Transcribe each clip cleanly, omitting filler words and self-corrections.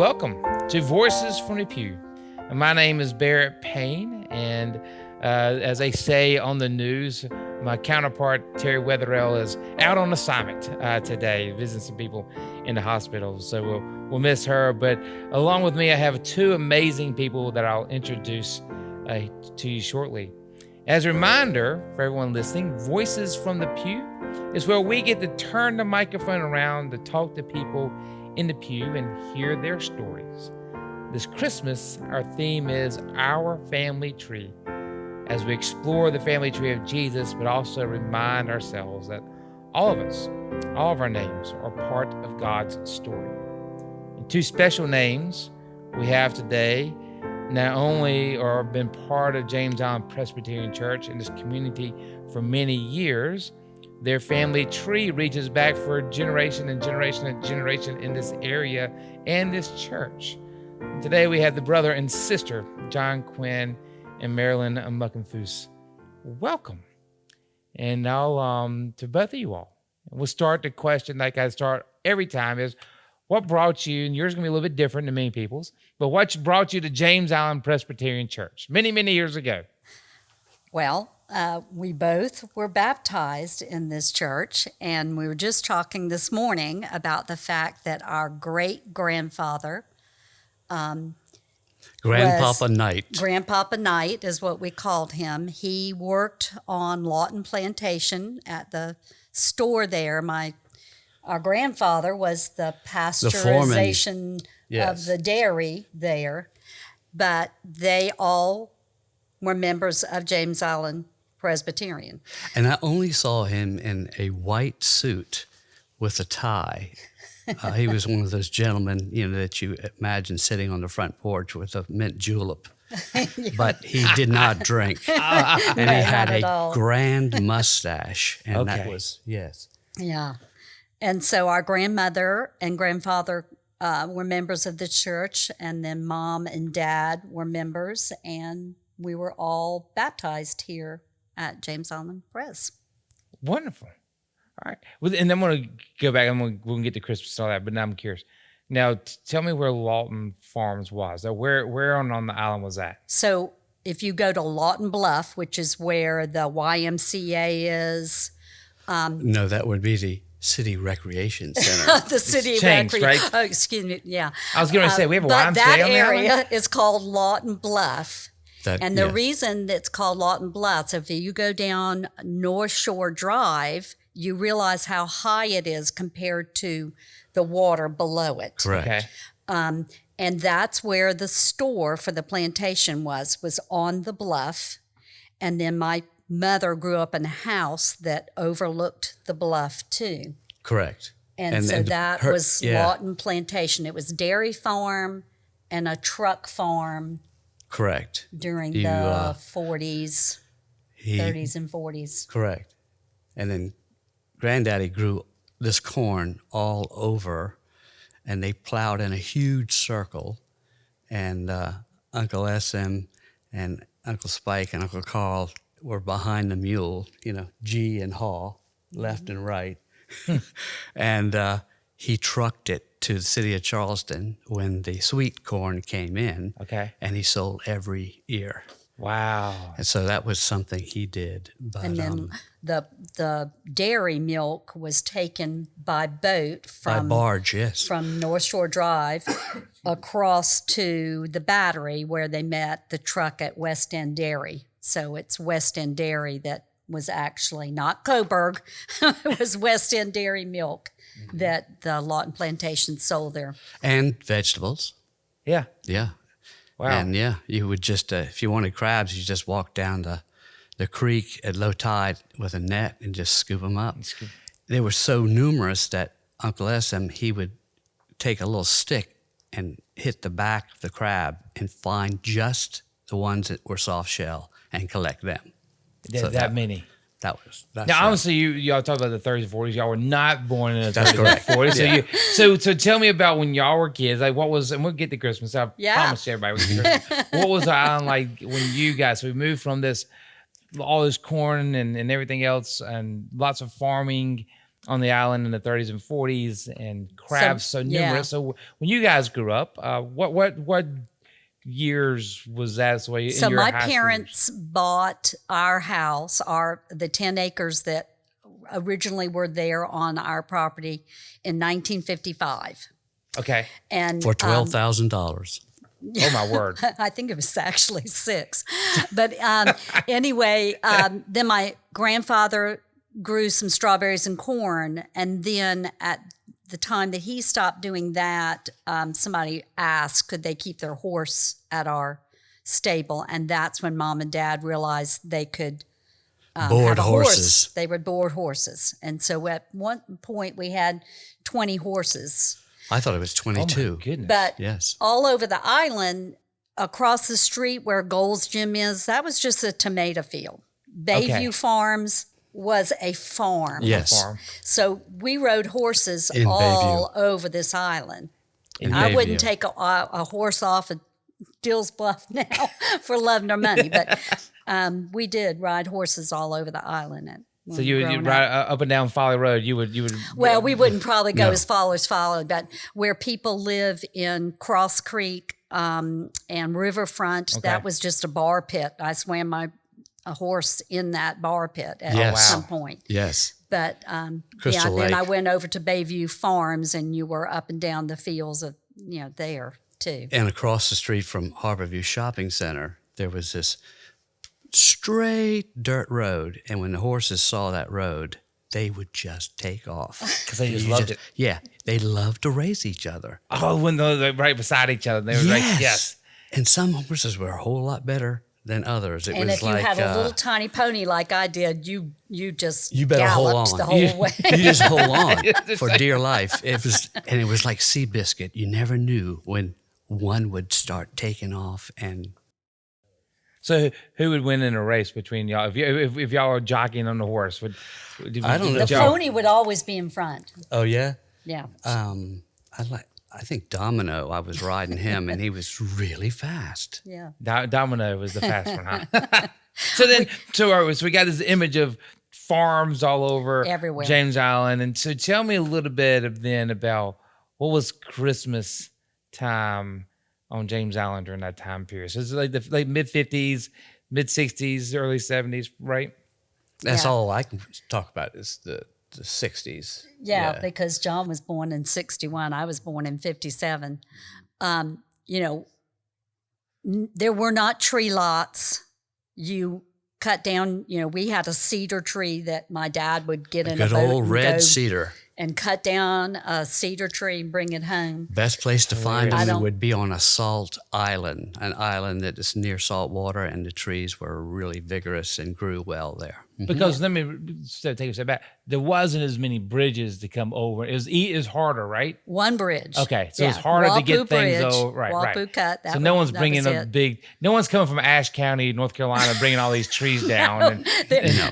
welcome to Voices from the Pew. My name is Barrett Payne, and as they say on the news, my counterpart, Terry Wetherell, is out on assignment today, visiting some people in the hospital, so we'll miss her. But along with me, I have two amazing people that I'll introduce to you shortly. As a reminder for everyone listening, Voices from the Pew is where we get to turn the microphone around to talk to people in the pew and hear their stories. This Christmas, our theme is Our Family Tree, as we explore the family tree of Jesus, but also remind ourselves that all of us, all of our names are part of God's story. And two special names we have today not only are been part of James Island Presbyterian Church in this community for many years, their family tree reaches back for generation and generation and generation in this area and this church. And today we have the brother and sister, John Quinn and Marilyn Muckenfuss. Welcome. And now to both of you all. We'll start the question like I start every time is, what brought you, and yours is going to be a little bit different than many people's, but what brought you to James Island Presbyterian Church many, many years ago? Well, we both were baptized in this church, and we were just talking this morning about the fact that our great-grandfather Grandpapa Knight is what we called him. He worked on Lawton Plantation at the store there. Our grandfather was the pasteurization of the dairy there, but they all were members of James Island Presbyterian. And I only saw him in a white suit with a tie. He was one of those gentlemen, that you imagine sitting on the front porch with a mint julep. But he did not drink. And he had a grand mustache. And that was, yes. Yeah. And so our grandmother and grandfather were members of the church, and then mom and dad were members, and we were all baptized here at James Island Pres. Wonderful. All right. Well, and I'm going to go back. We'll get to Christmas and all that, but now I'm curious. Now, tell me where Lawton Farms was. Where on the island was that? So if you go to Lawton Bluff, which is where the YMCA is. No, that would be the City Recreation Center. The City Recreation. Right? Oh, excuse me. Yeah. I was going to say, we have a YMCA But that on the area island? is called Lawton Bluff. And the reason it's called Lawton Bluff, if you go down North Shore Drive, you realize how high it is compared to the water below it. Correct. Okay. And that's where the store for the plantation was on the bluff. And then my mother grew up in a house that overlooked the bluff too. Correct. And so that was Lawton Plantation. It was dairy farm and a truck farm. Correct. During the 40s, 30s and 40s. Correct. And then Granddaddy grew this corn all over, and they plowed in a huge circle, and Uncle SM and Uncle Spike and Uncle Carl were behind the mule, G and Haw, left and right. And he trucked it to the city of Charleston when the sweet corn came in. Okay. And he sold every year. Wow. And so that was something he did. But, and then the dairy milk was taken by boat by barge, yes, from North Shore Drive across to the Battery where they met the truck at West End Dairy. So it's West End Dairy that was actually not Coburg. It was West End Dairy milk that the Lawton Plantation sold there. And vegetables. Yeah. Yeah. Wow. And you would just, if you wanted crabs, you just walk down the creek at low tide with a net and just scoop them up. They were so numerous that Uncle SM, he would take a little stick and hit the back of the crab and find just the ones that were soft shell and collect them. So that many. That's now, right. obviously, y'all talk about the 30s and 40s. Y'all were not born in the 30s correct. and 40s. So, so tell me about when y'all were kids. Like, what was, and we'll get to Christmas. I promised everybody we'll get to Christmas. What was the island like when you guys, so we moved from all this corn and everything else and lots of farming on the island in the 30s and 40s, and crabs so numerous. So when you guys grew up, what years was that? So my parents bought our house, the 10 acres that originally were there on our property in 1955. Okay. And for $12,000. Oh my word! I think it was actually 6, but anyway, then my grandfather grew some strawberries and corn, and then at the time that he stopped doing that, somebody asked could they keep their horse at our stable, and that's when Mom and Dad realized they could board have a horses. Horse. They would board horses, and so at one point we had 20 horses. I thought it was 22. Oh my goodness. But yes, all over the island, across the street where Gold's Gym is, that was just a tomato field. Bayview Farms was a farm. Yes. Farm. So we rode horses In all Bayview. over this island. In I Bayview. wouldn't take a horse off at Dill's Bluff now for love nor money, but we did ride horses all over the island. So you would ride up and down Folly Road. You would. Well, we wouldn't probably go as far as Folly, but where people live in Cross Creek and Riverfront, that was just a bar pit. I swam a horse in that bar pit at some point. Yes. But then I went over to Bayview Farms, and you were up and down the fields of there too. And across the street from Harborview Shopping Center, there was this straight dirt road, and when the horses saw that road, they would just take off because they just loved it. Yeah, they loved to race each other. Oh, when they're right beside each other, they were like, yes. And some horses were a whole lot better than others. And if you had a little tiny pony like I did, you better hold galloped on the whole way. You just hold on for dear life. It was like Seabiscuit. You never knew when one would start taking off. And so, who would win in a race between y'all? If y'all were jockeying on the horse, I don't know. The pony would always be in front. Oh yeah. Yeah. I think Domino. I was riding him, and he was really fast. Yeah. Domino was the fast one, huh? So we got this image of farms all over everywhere James Island, and so tell me a little bit about what was Christmas time on James Island during that time period. So it's like the mid 50s, mid 60s, early 70s, right? That's all I can talk about is the 60s. Yeah, because John was born in 61. I was born in 57. There were not tree lots. You cut down, we had a cedar tree that my dad would get in a boat. Good old red cedar. And cut down a cedar tree and bring it home. Best place to find them would be on a salt island, an island that is near salt water, and the trees were really vigorous and grew well there. Because let me take a step back. There wasn't as many bridges to come over. It was harder, right? One bridge. Okay, so it's harder to get things over. Right, Walpoo Cut. So no one's bringing no one's coming from Ashe County, North Carolina, bringing all these trees down.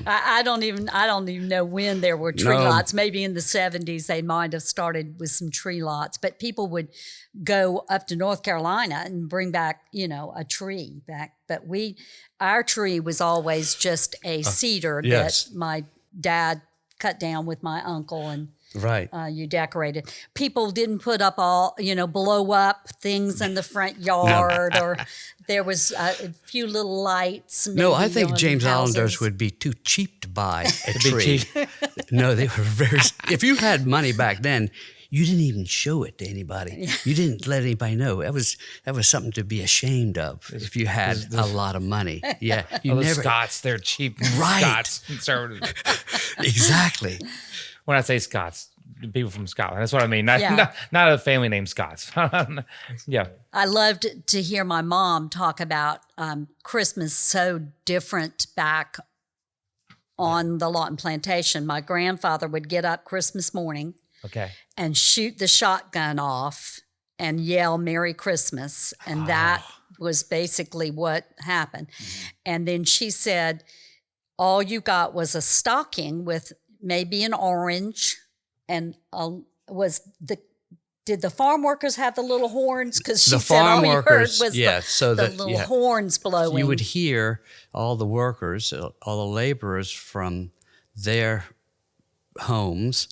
I don't even know when there were tree lots. Maybe in the 70s they might have started with some tree lots, but people would go up to North Carolina and bring back, a tree back. But our tree was always just a cedar that my dad cut down with my uncle, and you decorated. People didn't put up blow up things in the front yard, or there was a few little lights. No, I think James Islanders would be too cheap to buy a tree. No, they were if you had money back then, you didn't even show it to anybody. You didn't let anybody know. That was something to be ashamed of if you had a lot of money. Yeah, Scots, they're cheap. Right. Scots, conservative. Exactly. When I say Scots, people from Scotland. That's what I mean. Not a family named Scots. Yeah. I loved to hear my mom talk about Christmas so different back on the Lawton Plantation. My grandfather would get up Christmas morning. Okay. And shoot the shotgun off and yell Merry Christmas. And that was basically what happened. And then she said, all you got was a stocking with maybe an orange and did the farm workers have the little horns? Because she said all you heard was the little horns blowing. You would hear all the workers, all the laborers from their homes,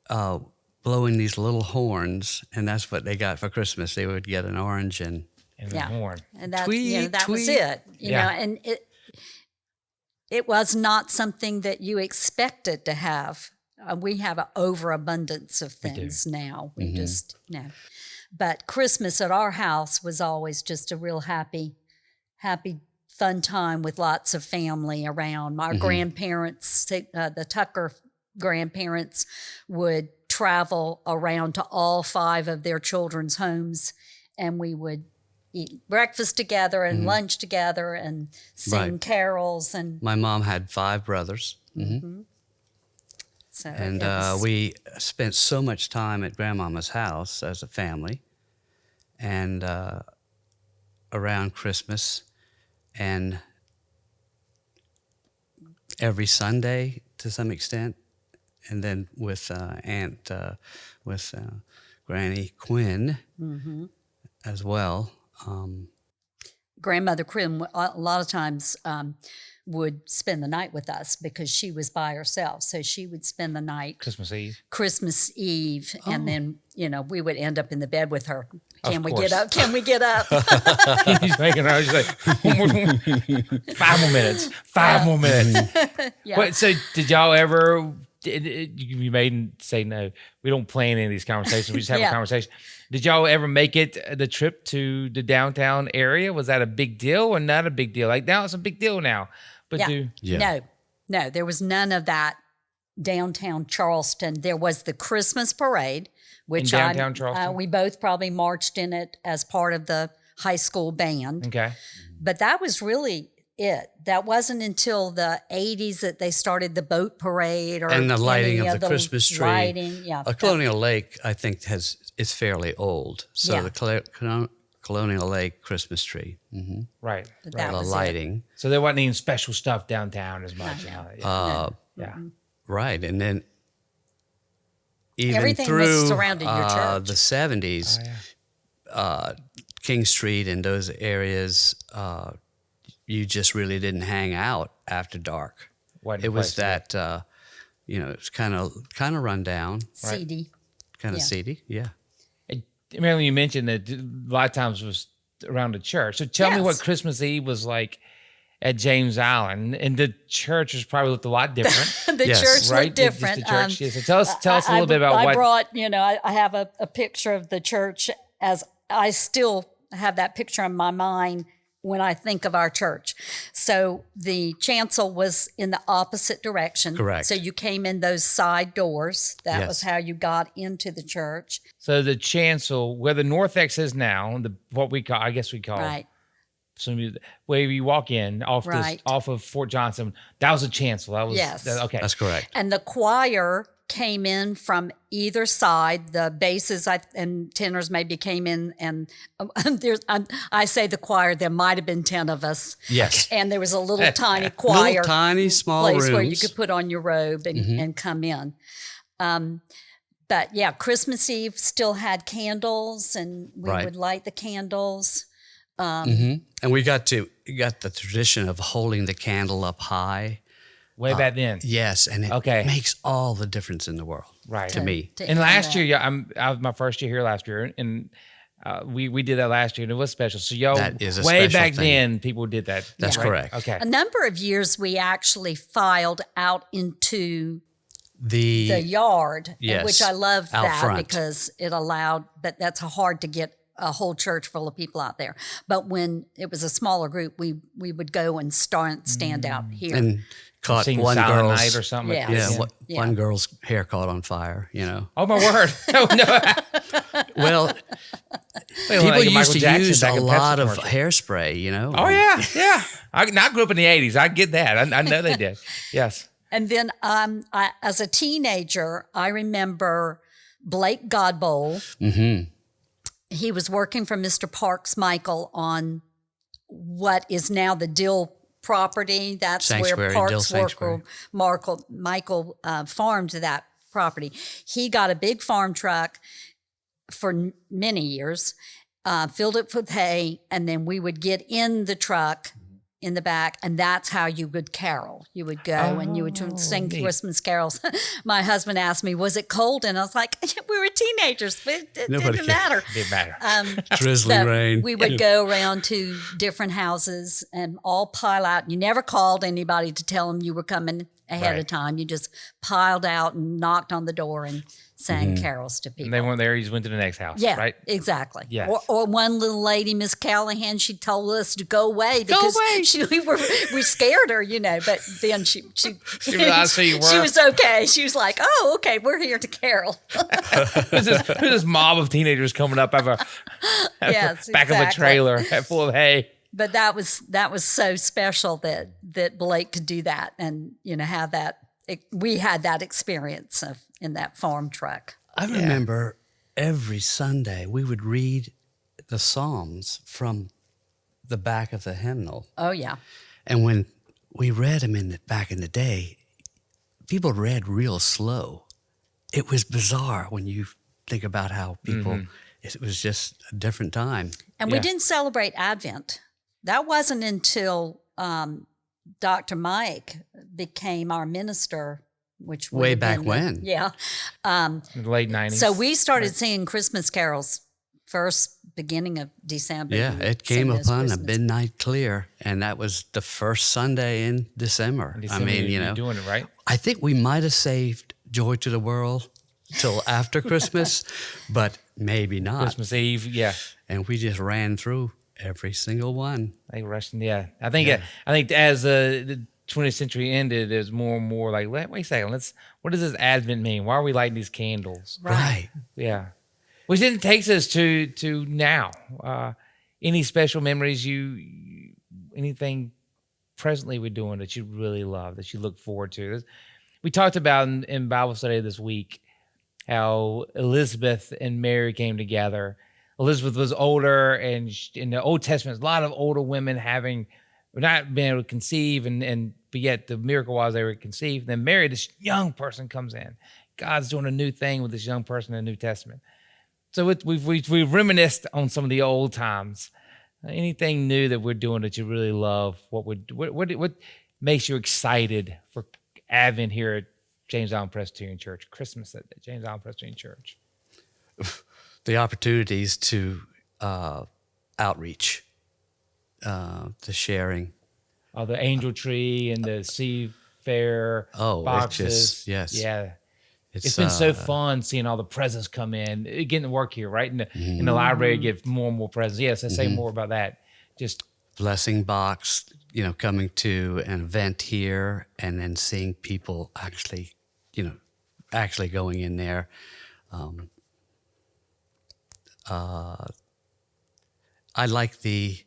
blowing these little horns, and that's what they got for Christmas. They would get an orange and the horn. And that, Tweet, that was tweet. it. You know, and it was not something that you expected to have. We have an overabundance of things now. We just, But Christmas at our house was always just a real happy, fun time with lots of family around. Our grandparents, the Tucker grandparents, would travel around to all 5 of their children's homes, and we would eat breakfast together and lunch together and sing carols. And my mom had 5 brothers. So and we spent so much time at Grandmama's house as a family, and around Christmas, and every Sunday to some extent, and then with Granny Quinn as well. Grandmother Quinn a lot of times would spend the night with us because she was by herself. So she would spend the night Christmas Eve. And then, we would end up in the bed with her. Can we course. get up? Can we get up? He's making her. She's like, 5 more minutes. 5 more minutes. Wait, so did y'all ever? You made say no. We don't plan any of these conversations. We just have a conversation. Did y'all ever make it the trip to the downtown area? Was that a big deal or not a big deal? Like now it's a big deal now. But No, there was none of that downtown Charleston. There was the Christmas parade, which in downtown Charleston? We both probably marched in it as part of the high school band. Okay. But that was really it. That wasn't until the 80s that they started the boat parade and the lighting of the Christmas tree. Lighting, Colonial Lake, I think, is fairly old. So the Colonial Lake Christmas tree. Right. That the was lighting. So there wasn't any special stuff downtown as much. Right. And then even everything through was surrounding your church. The 70s, King Street and those areas, you just really didn't hang out after dark. It was that, it's kind of run down. Seedy. Kind of seedy, yeah. Marilyn, you mentioned that a lot of times it was around the church. So tell me what Christmas Eve was like at James Island. And the church probably looked a lot different. The church looked different. The church, So tell us a little bit about what... I brought, I have a picture of the church as I still have that picture in my mind when I think of our church. So the chancel was in the opposite direction. Correct. So you came in those side doors. That was how you got into the church. So the chancel, where the Northex is now, what we call, Right. where you walk in off of Fort Johnson, that was a chancel. That was okay. That's correct. And the choir came in from either side. The basses and tenors maybe came in, and I say the choir. There might have been 10 of us. Yes. And there was a little tiny choir, little tiny small place rooms where you could put on your robe and come in. But Christmas Eve still had candles, and we would light the candles. And we got the tradition of holding the candle up high. Way back then. Yes, and it makes all the difference in the world, to me. And last year, I was my first year here last year, and we did that last year, and it was special. So that is a way special back thing. then, people did that. That's correct. Okay. A number of years we actually filed out into the yard, which I love that front. because it allowed, but that's hard to get a whole church full of people out there. But when it was a smaller group, we would go and stand out here. And caught Sing one Silent girl's Night or something. one girl's hair caught on fire. Oh my word! Oh no. Well, people used to use a lot of hairspray. Oh yeah. I grew up in the '80s. I get that. I know they did. Yes. And then, as a teenager, I remember Blake Godbowl. He was working for Mr. Parks Michael on what is now the Dill property. That's where Parks worker Michael farmed that property. He got a big farm truck for many years, filled it with hay, and then we would get in the truck in the back, and that's how you would carol. You would go and you would sing neat. Christmas carols. My husband asked me, "Was it cold?" And I was like, "We were teenagers, but it Nobody didn't matter." Didn't matter. Drizzly rain. We would go around to different houses and all pile out. You never called anybody to tell them you were coming ahead Right. of time. You just piled out and knocked on the door and sang carols to people. And they weren't there. You just went to the next house. Yeah, Right. exactly. Yes. Or one little lady, Miss Callahan, she told us to go away because we scared her, but then she realized who you were. She was okay. She was like, "Oh, okay, we're here to carol." Who's this mob of teenagers coming up out of Yes, back of a exactly. trailer full of hay? But that was so special that Blake could do that and have that. We had that experience in that farm truck. I remember every Sunday we would read the Psalms from the back of the hymnal. Oh yeah. And when we read them back in the day, people read real slow. It was bizarre when you think about how people, it was just a different time. And we didn't celebrate Advent. That wasn't until Dr. Mike became our minister, which would Way have back been- when. Yeah. In the late 90s. So we started singing Christmas carols first beginning of December. Yeah, We it sing came those upon a Christmas- midnight clear, and that was the first Sunday in December. I mean, you're doing it right. I think we might have saved Joy to the World till after Christmas, but maybe not. Christmas Eve. Yeah. And we just ran through every single one. I think Russian. Yeah. I think as the 20th century ended, there's more and more like, wait a second. What does this Advent mean? Why are we lighting these candles? Right. Yeah. Which then takes us to now. Any special memories anything presently we're doing that you really love, that you look forward to? We talked about in Bible study this week how Elizabeth and Mary came together. Elizabeth was older, and in the Old Testament, a lot of older women not being able to conceive, but yet the miracle was they were conceived. Then Mary, this young person, comes in. God's doing a new thing with this young person in the New Testament. So we've reminisced on some of the old times. Anything new that we're doing that you really love? What makes you excited for Advent here at James Island Presbyterian Church, Christmas at James Island Presbyterian Church? The opportunities to outreach, the sharing. Oh, the angel tree and the seafair boxes. Yeah. It's been so fun seeing all the presents come in, getting to work here, right? In the library, get more and more presents. Yes, I say more about that. Just Blessing box, coming to an event here and then seeing people actually going in there. I like the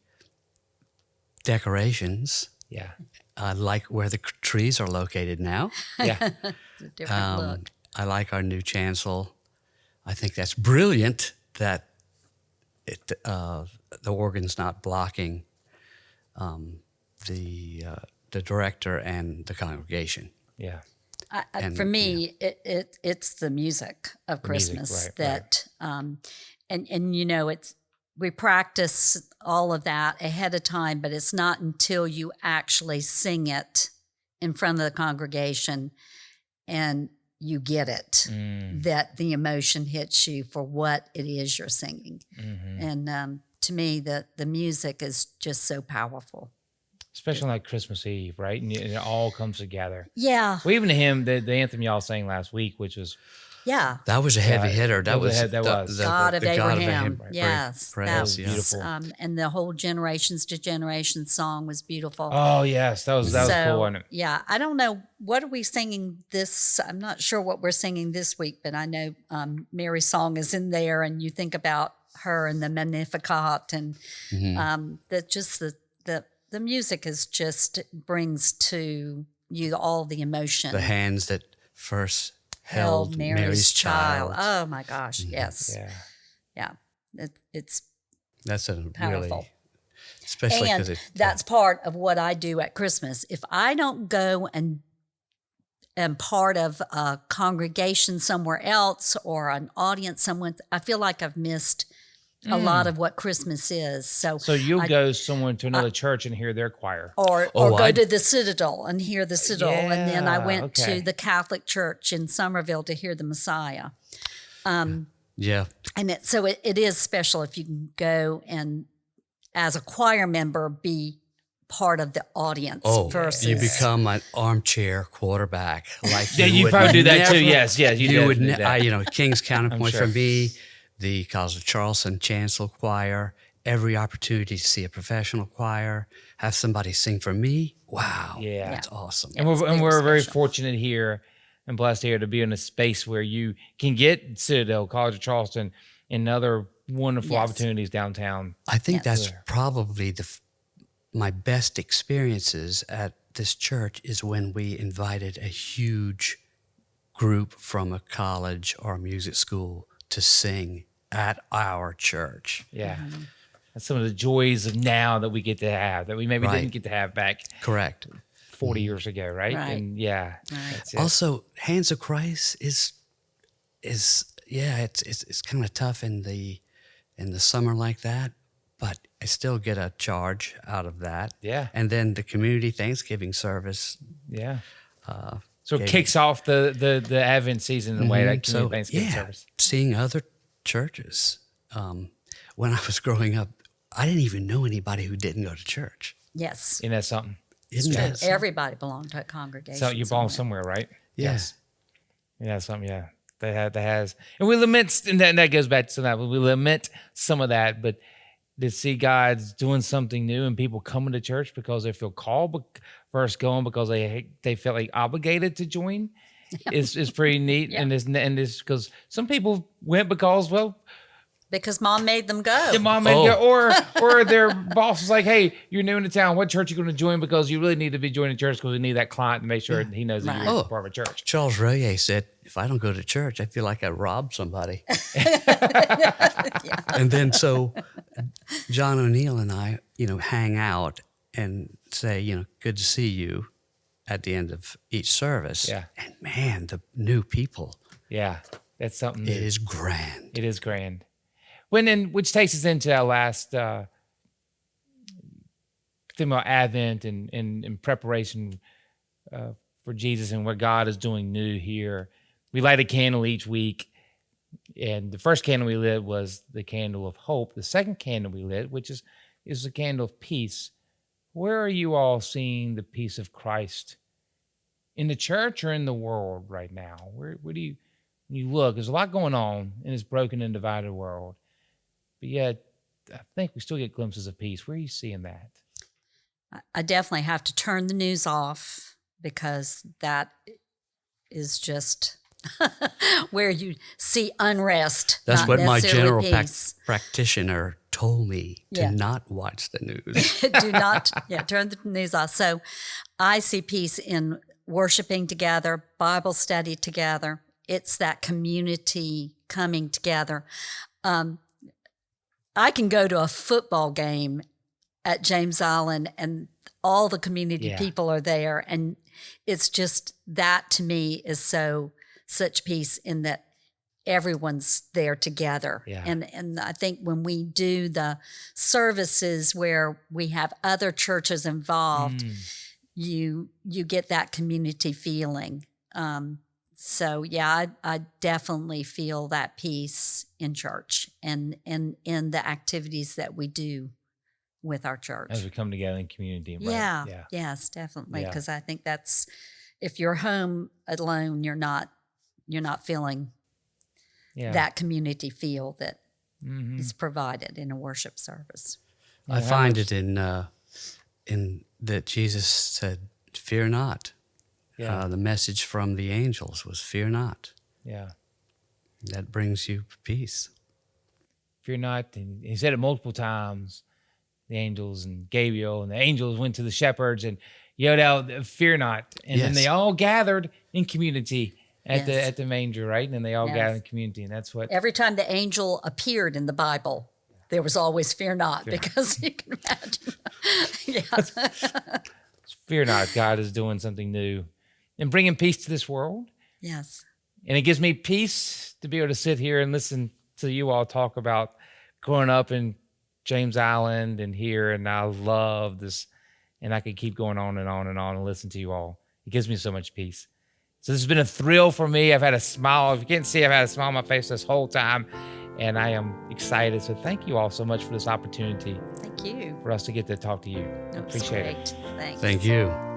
decorations. yeah. I like where the trees are located now. Yeah. It's a different look. I like our new chancel. I think that's brilliant that the organ's not blocking the director and the congregation. Yeah. For me, it's the music of Christmas right, that, it's we practice all of that ahead of time, but it's not until you actually sing it in front of the congregation and you get it that the emotion hits you for what it is you're singing. Mm-hmm. And to me, the music is just so powerful. Especially like Christmas Eve, right? And it all comes together. Yeah. Well, even the hymn, the anthem y'all sang last week, which was Yeah. That was a heavy hitter. That was God of the Abraham. Right. Yes. Praise, That was yeah. beautiful. And the whole Generations to Generations song was beautiful. Oh yes, that was cool, wasn't it? Yeah, I don't know, what are we singing this? I'm not sure what we're singing this week, but I know Mary's song is in there, and you think about her and the Magnificat, and the music is just brings to you all the emotion. The hands that first held Mary's child. Oh my gosh, yes, Yeah. it's That's a powerful. really, especially and because that's part of what I do at Christmas. If I don't go and am part of a congregation somewhere else or an audience somewhere, I feel like I've missed a lot of what Christmas is. So you'll go somewhere to another church and hear their choir. Or go to the Citadel and hear the Citadel. And then I went okay. to the Catholic Church in Somerville to hear the Messiah. Yeah. And it is special if you can go and, as a choir member, be part of the audience versus you become an armchair quarterback. Like you probably do that too. Yes, you would. Do that. King's Counterpoint sure. for me, the College of Charleston Chancel Choir. Every opportunity to see a professional choir, have somebody sing for me. Wow, that's awesome. And we're very fortunate here and blessed here to be in a space where you can get Citadel, College of Charleston, and other wonderful opportunities downtown. I think that's probably my best experiences at this church is when we invited a huge group from a college or music school to sing at our church. Yeah. That's some of the joys of now that we get to have that we maybe didn't get to have back. Correct. 40 years ago, right? And that's it. Also, Hands of Christ is it's kind of tough in the summer like that, but I still get a charge out of that. Yeah. And then the community Thanksgiving service. Yeah. So it kicks off the Advent season in a way that community Thanksgiving service. Seeing other churches. When I was growing up, I didn't even know anybody who didn't go to church. Yes. Isn't that something? Isn't that something? Everybody belonged to a congregation. So you belong somewhere, right? Yes. Yeah, something, that has. And we lament, and that goes back to that, we lament some of that, but to see God's doing something new and people coming to church because they feel called versus going because they feel like obligated to join is pretty neat. And it's because some people went because mom made them go. The mom made go, or their boss was like, "Hey, you're new into town. What church are you going to join? Because you really need to be joining church because we need that client to make sure he knows that you're part of a church." Charles Royer said, "If I don't go to church, I feel like I robbed somebody." And then so John O'Neill and I, hang out and say, "Good to see you," at the end of each service. Yeah. And man, the new people. Yeah, that's something new. It is grand. It is grand. Which takes us into our last thing about Advent and preparation for Jesus and what God is doing new here. We light a candle each week, and the first candle we lit was the candle of hope. The second candle we lit, which is the candle of peace. Where are you all seeing the peace of Christ in the church or in the world right now? Where do you, when you look, there's a lot going on in this broken and divided world. But yet, I think we still get glimpses of peace. Where are you seeing that? I definitely have to turn the news off because that is just where you see unrest. That's what my general practitioner told me, to not watch the news. Do not, turn the news off. So I see peace in worshiping together, Bible study together. It's that community coming together. I can go to a football game at James Island and all the community people are there. And it's just that to me is such peace in that everyone's there together. Yeah. And I think when we do the services where we have other churches involved, you get that community feeling. So I definitely feel that peace in church and in the activities that we do with our church. As we come together in community. Right? Yes, definitely. Because I think that's, if you're home alone, you're not feeling that community feel that is provided in a worship service. I find it in that Jesus said, "Fear not." The message from the angels was, "Fear not." Yeah. That brings you peace. Fear not. And he said it multiple times, the angels and Gabriel, and the angels went to the shepherds and yelled out, "Fear not." And then they all gathered in community at the manger, right? And then they all gathered in community. And that's what... Every time the angel appeared in the Bible, there was always fear not, because you can imagine. Fear not. God is doing something new and bringing peace to this world. Yes. And it gives me peace to be able to sit here and listen to you all talk about growing up in James Island and here, and I love this. And I could keep going on and on and on and listen to you all. It gives me so much peace. So this has been a thrill for me. I've had a smile. If you can't see, I've had a smile on my face this whole time. And I am excited. So thank you all so much for this opportunity. Thank you. For us to get to talk to you. That was Appreciate great. it. Thanks. Thank you.